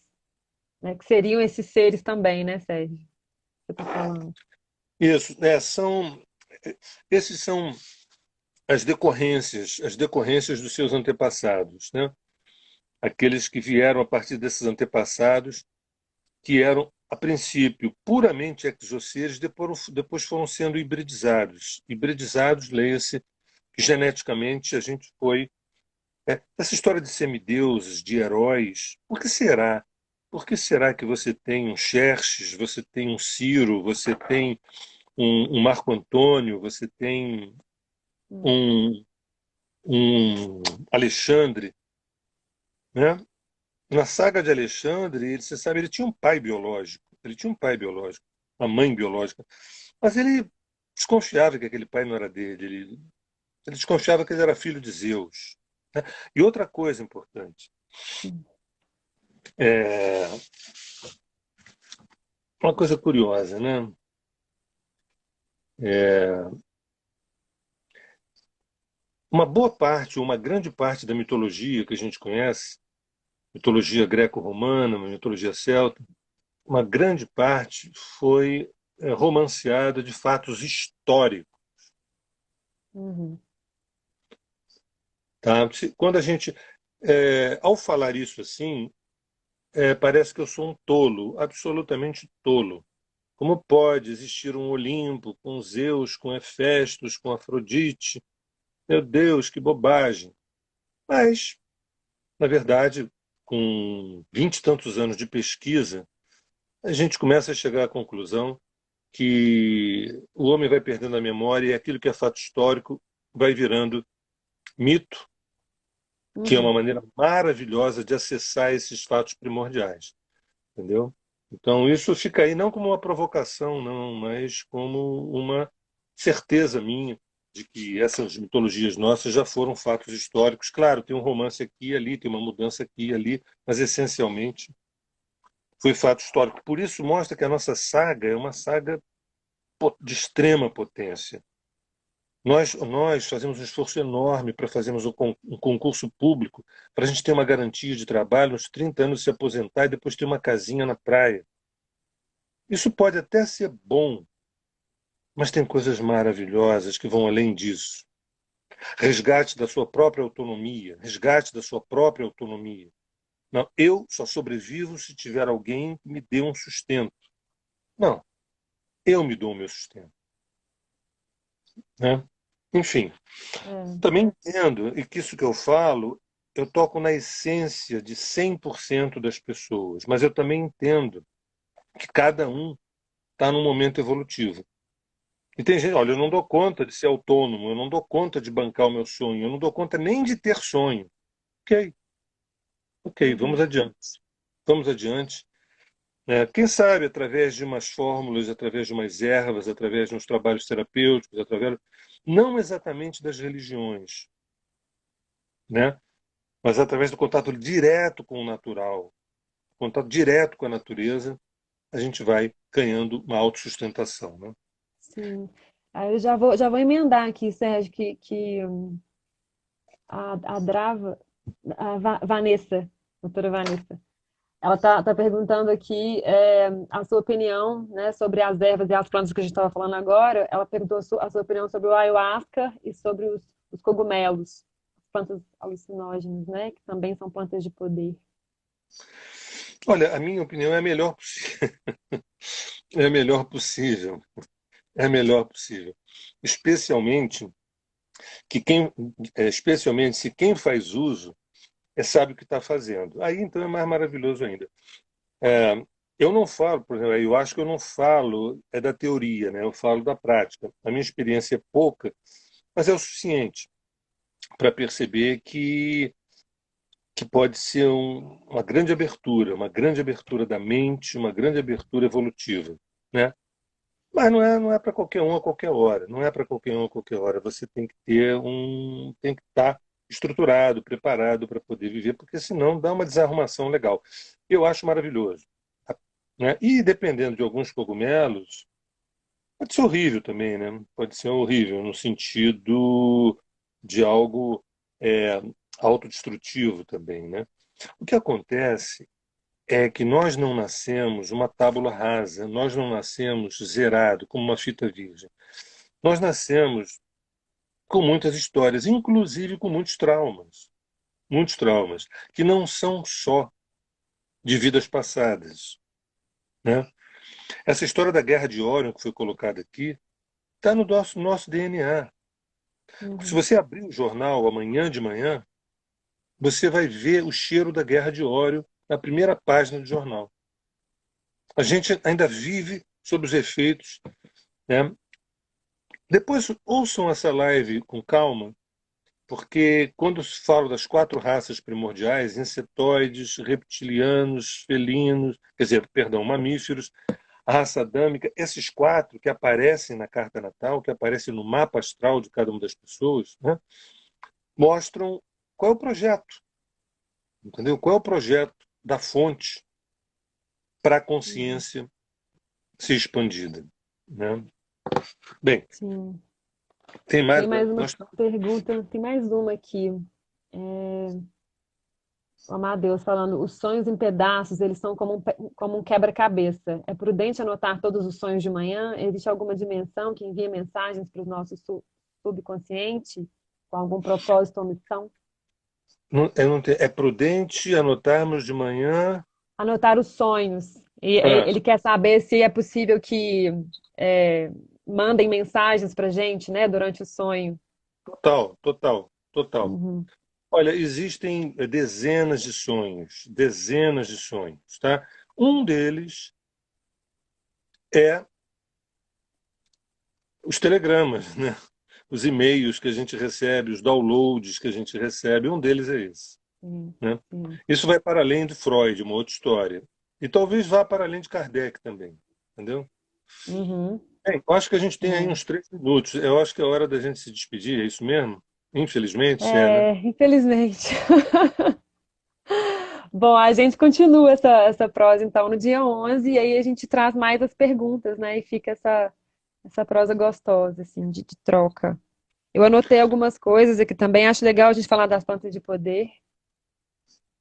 né? Que seriam esses seres também, né, Sérgio? Você está falando. Isso, esses são as decorrências dos seus antepassados, né? aqueles que vieram a partir desses antepassados, que eram, a princípio, puramente exoceres, depois foram sendo hibridizados. Hibridizados, leia-se, que geneticamente a gente foi. Essa história de semideuses, de heróis, por que será? Por que será que você tem um Xerxes, você tem um Ciro, você tem um Marco Antônio, você tem Hum. um, um Alexandre, né? Na saga de Alexandre, você sabe, ele tinha um pai biológico, ele tinha um pai biológico, uma mãe biológica, mas ele desconfiava que aquele pai não era dele, ele desconfiava que ele era filho de Zeus, né? E outra coisa importante, Hum. é uma coisa curiosa, né? É, uma boa parte, uma grande parte da mitologia que a gente conhece, mitologia greco-romana, mitologia celta, uma grande parte foi romanceada de fatos históricos. Uhum. Tá? Quando a gente, ao falar isso assim, parece que eu sou um tolo, absolutamente tolo. Como pode existir um Olimpo com Zeus, com Hefestos, com Afrodite? Meu Deus, que bobagem! Mas, na verdade, com 20 e tantos anos de pesquisa, a gente começa a chegar à conclusão que o homem vai perdendo a memória e aquilo que é fato histórico vai virando mito, que é uma Uhum. maneira maravilhosa de acessar esses fatos primordiais, entendeu? Então isso fica aí não como uma provocação, não, mas como uma certeza minha de que essas mitologias nossas já foram fatos históricos. Claro, tem um romance aqui e ali, tem uma mudança aqui e ali, mas essencialmente foi fato histórico. Por isso mostra que a nossa saga é uma saga de extrema potência. Nós fazemos um esforço enorme para fazermos um concurso público, para a gente ter uma garantia de trabalho, uns 30 anos se aposentar e depois ter uma casinha na praia. Isso pode até ser bom, mas tem coisas maravilhosas que vão além disso. Resgate da sua própria autonomia, resgate da sua própria autonomia. Não, eu só sobrevivo se tiver alguém que me dê um sustento. Não, eu me dou o meu sustento, né? Enfim, É. também entendo, e que isso que eu falo, eu toco na essência de 100% das pessoas, mas eu também entendo que cada um está num momento evolutivo. E tem gente, olha, eu não dou conta de ser autônomo, eu não dou conta de bancar o meu sonho, eu não dou conta nem de ter sonho. Ok, ok, vamos Uhum. adiante. Vamos adiante. Quem sabe através de umas fórmulas, através de umas ervas, através de uns trabalhos terapêuticos, através não exatamente das religiões, né? Mas através do contato direto com o natural, contato direto com a natureza, a gente vai ganhando uma autossustentação, né? Sim. Aí eu já vou emendar aqui, Sérgio, que a Drava, Vanessa, doutora Vanessa, ela tá perguntando aqui a sua opinião, né, sobre as ervas e as plantas que a gente estava falando agora. Ela perguntou a sua opinião sobre o ayahuasca e sobre os cogumelos, as plantas alucinógenas, né, que também são plantas de poder. Olha, a minha opinião é a melhor possível. É a melhor possível. É a melhor possível. Especialmente especialmente se quem faz uso sabe o que está fazendo. Aí então é mais maravilhoso ainda. É, eu não falo, por exemplo, eu acho que eu não falo da teoria, né? Eu falo da prática. A minha experiência é pouca, mas é o suficiente para perceber que pode ser uma grande abertura da mente, uma grande abertura evolutiva, né? Mas não é para qualquer um a qualquer hora, não é para qualquer um a qualquer hora. Você tem que estar estruturado, preparado para poder viver, porque senão dá uma desarrumação legal. Eu acho maravilhoso, né? E dependendo de alguns cogumelos, pode ser horrível também, né? Pode ser horrível no sentido de algo é, autodestrutivo também, né? O que acontece é que nós não nascemos uma tábula rasa, nós não nascemos zerado, como uma fita virgem. Nós nascemos com muitas histórias, inclusive com muitos traumas. muitos traumas, que não são só de vidas passadas, né? Essa história da Guerra de Órion que foi colocada aqui está no nosso DNA. Se Uhum. você abrir o jornal amanhã de manhã, você vai ver o cheiro da Guerra de Órion na primeira página do jornal. A gente ainda vive sob os efeitos, né? Depois ouçam essa live com calma, porque quando falo das 4 raças primordiais, insetoides, reptilianos, felinos, quer dizer, perdão, mamíferos, a raça adâmica, esses 4 que aparecem na carta natal, que aparecem no mapa astral de cada uma das pessoas, né, mostram qual é o projeto, entendeu? Qual é o projeto da fonte para a Uhum. consciência ser expandida, né? Bem, Sim. tem mais, Tem mais uma nós, pergunta, tem mais uma aqui. O Amadeus falando, os sonhos em pedaços, eles são como um quebra-cabeça. É prudente anotar todos os sonhos de manhã? Existe alguma dimensão que envia mensagens para o nosso subconsciente com algum propósito ou missão? é prudente anotarmos de manhã. Anotar os sonhos. E Ah, ele quer saber se é possível que é, mandem mensagens para gente, né, durante o sonho. total, total, total. Uhum. Olha, existem dezenas de sonhos, tá? Um deles é os telegramas, né? Os e-mails que a gente recebe, os downloads que a gente recebe, um deles é esse, Sim, né? sim. Isso vai para além de Freud, uma outra história. E talvez vá para além de Kardec também, entendeu? Uhum. Bem, eu acho que a gente tem aí É. uns 3 minutos. Eu acho que é hora da gente se despedir, é isso mesmo? Infelizmente, é, né? É, infelizmente. Bom, a gente continua essa prosa então no dia 11 e aí a gente traz mais as perguntas, né? E fica essa prosa gostosa, assim, de troca. Eu anotei algumas coisas aqui também, acho legal a gente falar das plantas de poder,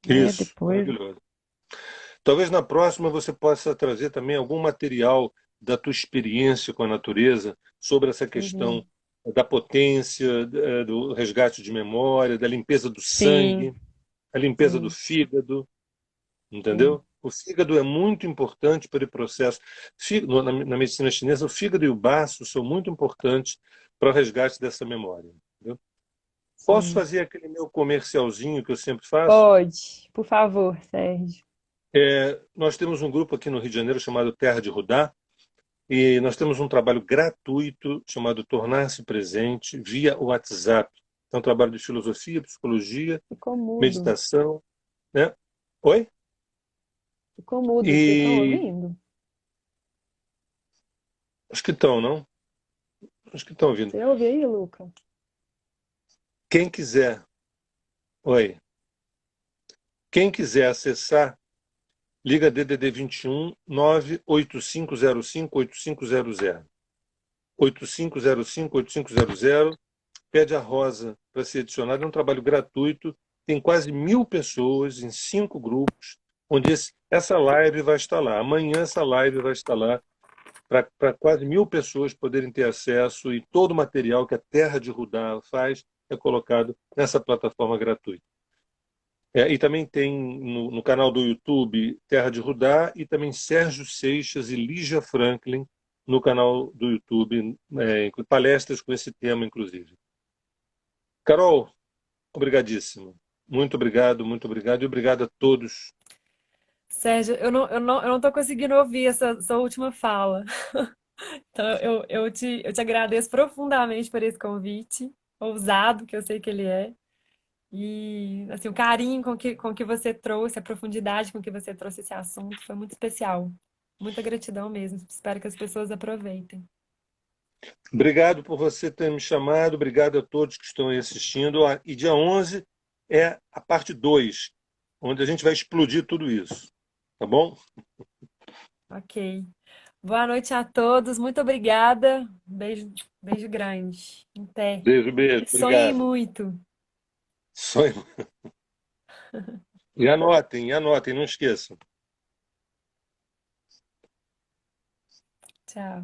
né? Isso, Depois. maravilhoso. Talvez na próxima você possa trazer também algum material da tua experiência com a natureza sobre essa Uhum. questão da potência, do resgate de memória, da limpeza do Sim, sangue, a limpeza do sim, fígado, sim. entendeu? O fígado é muito importante para o processo. Na medicina chinesa, o fígado e o baço são muito importantes para o resgate dessa memória. Entendeu? Posso Sim. fazer aquele meu comercialzinho que eu sempre faço? Pode, por favor, Sérgio. Nós temos um grupo aqui no Rio de Janeiro chamado Terra de Rudá, e nós temos um trabalho gratuito chamado Tornar-se Presente via WhatsApp. É um trabalho de filosofia, psicologia, Ficou mudo. meditação, né? Oi? Ficou mudo. Vocês estão E ouvindo? acho que estão, não? Acho que estão ouvindo. Você ouve aí, Luca? Quem quiser, oi, quem quiser acessar, liga DDD 21 98505 8500. 8505-8500, pede a Rosa para ser adicionada. É um trabalho gratuito, tem quase 1.000 pessoas em 5 grupos, onde essa live vai estar lá. Amanhã essa live vai estar lá para quase 1.000 pessoas poderem ter acesso e todo o material que a Terra de Rudá faz é colocado nessa plataforma gratuita. E também tem no canal do YouTube Terra de Rudá e também Sérgio Seixas e Lígia Franklin no canal do YouTube, palestras com esse tema, inclusive. Carol, obrigadíssimo. Muito obrigado e obrigado a todos. Sérgio, eu não tô conseguindo ouvir essa última fala. Então, eu te agradeço profundamente por esse convite, ousado, que eu sei que ele é. E, assim, o carinho com que você trouxe, a profundidade com que você trouxe esse assunto foi muito especial. Muita gratidão mesmo. Espero que as pessoas aproveitem. Obrigado por você ter me chamado, obrigado a todos que estão aí assistindo. E dia 11 é a parte 2, onde a gente vai explodir tudo isso. Tá bom? Ok. Boa noite a todos. Muito obrigada. Beijo, beijo grande. Até. Beijo, beijo. Sonhem Obrigado. muito. Sonho. E anotem, não esqueçam. Tchau.